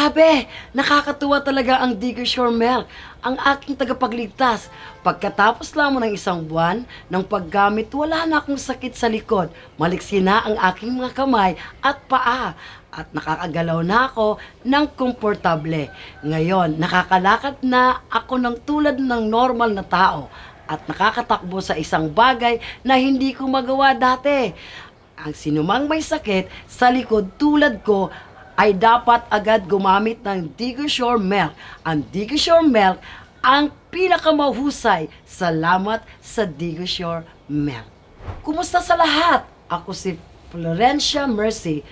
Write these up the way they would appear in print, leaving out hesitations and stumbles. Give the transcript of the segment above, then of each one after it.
Grabe! Nakakatuwa talaga ang Digger Milk, ang aking tagapagligtas. Pagkatapos lamang ng isang buwan ng paggamit, wala na akong sakit sa likod. Maliksi na ang aking mga kamay at paa. At nakakagalaw na ako ng komportable. Ngayon, nakakalakad na ako ng tulad ng normal na tao. At nakakatakbo sa isang bagay na hindi ko magawa dati. Ang sinumang may sakit sa likod tulad ko ay dapat agad gumamit ng Digger Milk. Ang Digger Milk ang pinakamahusay. Salamat sa Digger Milk. Kumusta sa lahat? Ako si Florencia Mercy,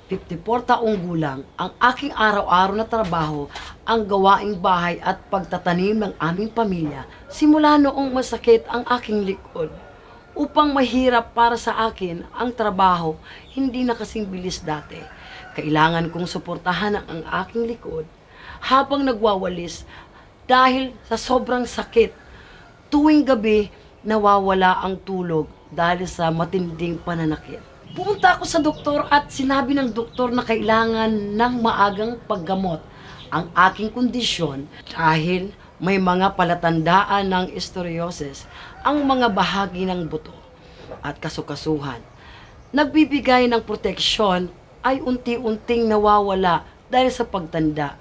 54 taong gulang. Ang aking araw-araw na trabaho, ang gawaing bahay at pagtatanim ng aming pamilya. Simula noong masakit ang aking likod. Upang mahirap para sa akin ang trabaho, hindi na kasing bilis dati. Kailangan kong suportahan ang aking likod habang nagwawalis dahil sa sobrang sakit. Tuwing gabi, nawawala ang tulog dahil sa matinding pananakit. Pumunta ako sa doktor at sinabi ng doktor na kailangan ng maagang paggamot ang aking kondisyon dahil may mga palatandaan ng scoliosis ang mga bahagi ng buto at kasukasuhan. Nagbibigay ng proteksyon ay unti-unting nawawala dahil sa pagtanda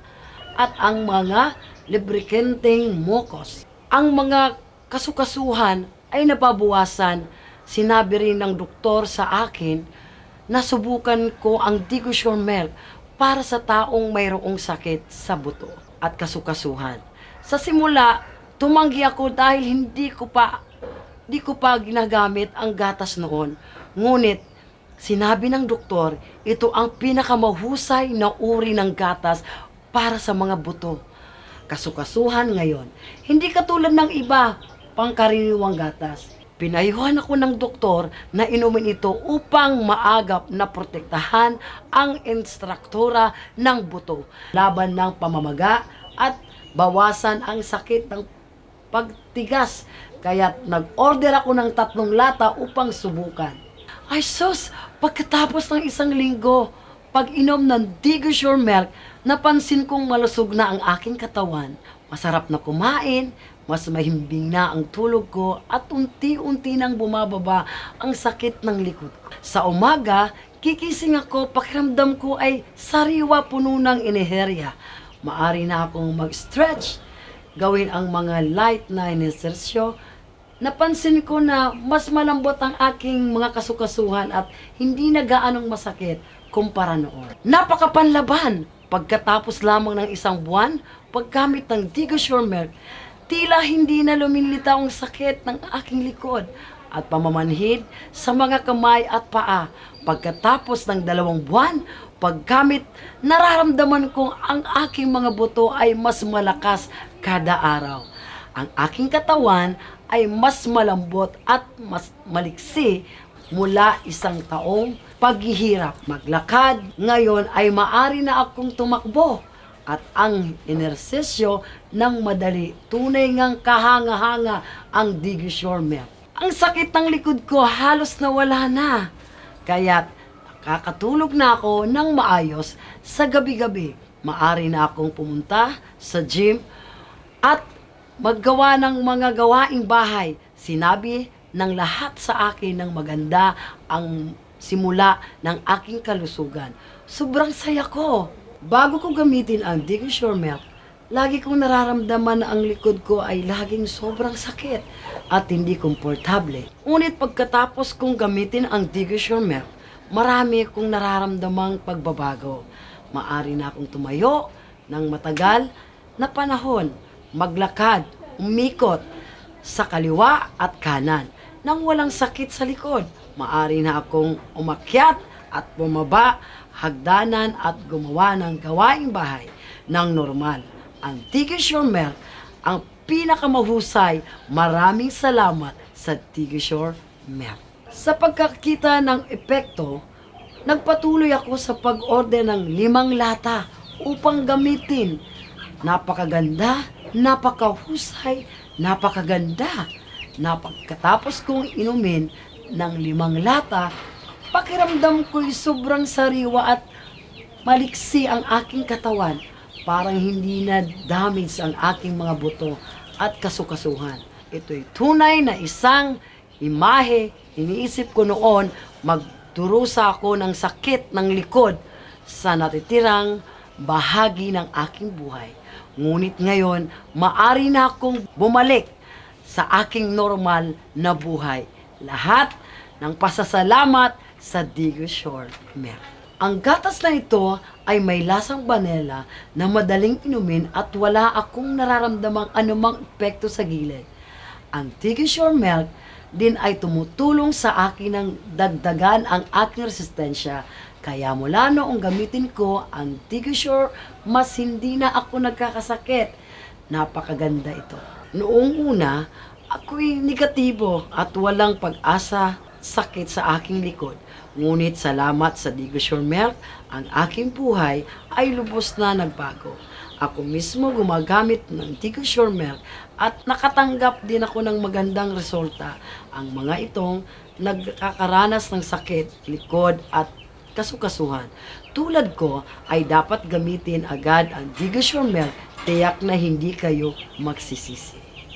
at ang mga lubricanteng mucus. Ang mga kasukasuhan ay nababawasan. Sinabi rin ng doktor sa akin na subukan ko ang Digger Milk para sa taong mayroong sakit sa buto at kasukasuhan. Sa simula, tumanggi ako dahil hindi ko pa ginagamit ang gatas noon. Ngunit sinabi ng doktor, ito ang pinakamahusay na uri ng gatas para sa mga buto. Kasukasuhan ngayon, hindi katulad ng iba pangkaraniwang gatas. Pinayuhan ako ng doktor na inumin ito upang maagap na protektahan ang instruktura ng buto laban ng pamamaga at bawasan ang sakit ng pagtigas. Kaya nag-order ako ng 3 lata upang subukan. Ay sus, pagkatapos ng isang linggo, pag-inom ng Digger Milk, napansin kong malusog na ang aking katawan. Masarap na kumain, mas mahimbing na ang tulog ko at unti-unti nang bumababa ang sakit ng likod ko. Sa umaga, kikising ako, pakiramdam ko ay sariwa puno ng enerhiya. Maari na akong mag-stretch, gawin ang mga light na inesersyo. Napansin ko na mas malambot ang aking mga kasukasuhan at hindi na gaanong masakit kumpara noon. Napakapanlaban! Pagkatapos lamang ng isang buwan, paggamit ng Digger Milk, tila hindi na lumilitaw ang sakit ng aking likod at pamamanhid sa mga kamay at paa. Pagkatapos ng 2 buwan, paggamit, nararamdaman kong ang aking mga buto ay mas malakas kada araw. Ang aking katawan ay mas malambot at mas maliksi mula 1 taong paghihirap. Maglakad, ngayon ay maari na akong tumakbo at ang inersesyo ng madali. Tunay ngang kahanga-hanga ang Digger Milk. Ang sakit ng likod ko halos nawala na. Kaya't nakakatulog na ako ng maayos sa gabi-gabi. Maari na akong pumunta sa gym at maggawa ng mga gawaing bahay. Sinabi ng lahat sa akin ng maganda ang simula ng aking kalusugan. Sobrang saya ko. Bago ko gamitin ang Digger Milk, lagi kong nararamdaman na ang likod ko ay laging sobrang sakit at hindi komportable. Ngunit pagkatapos kong gamitin ang Digger Milk, marami akong nararamdamang pagbabago. Maari na akong tumayo ng matagal na panahon, maglakad, umikot sa kaliwa at kanan nang walang sakit sa likod. Maari na akong umakyat at bumaba hagdanan at gumawa ng gawaing bahay ng normal. Ang Digger Milk ang pinakamahusay. Maraming salamat sa Digger Milk. Sa pagkakita ng epekto, nagpatuloy ako sa pag-order ng 5 lata upang gamitin. Napakaganda, napakahusay, napakaganda. Pagkatapos kong inumin ng 5 lata, pakiramdam ko'y sobrang sariwa at maliksi ang aking katawan. parang hindi na damage ang aking mga buto at kasukasuhan. Ito'y tunay na isang imahe. Iniisip ko noon, magdurusa ako ng sakit ng likod sa natitirang bahagi ng aking buhay. Ngunit ngayon, maari na akong bumalik sa aking normal na buhay. Lahat ng pasasalamat sa Digger Shore Milk. Ang gatas na ito ay may lasang banela na madaling inumin at wala akong nararamdamang anumang epekto sa gilid. Ang Digger Shore Milk din ay tumutulong sa akin ng dagdagan ang aking resistensya. Kaya mula noong gamitin ko ang Digger Shore, mas hindi na ako nagkakasakit. Napakaganda ito. Noong una, ako'y negatibo at walang pag-asa sakit sa aking likod. Ngunit salamat sa Digger Shore Milk, ang aking buhay ay lubos na nagbago. Ako mismo gumagamit ng Digger Shore Milk at nakatanggap din ako ng magandang resulta. Ang mga itong nagkakaranas ng sakit, likod at kasukasuhan tulad ko ay dapat gamitin agad ang Digger Shore Milk. Tiyak na hindi kayo magsisisi.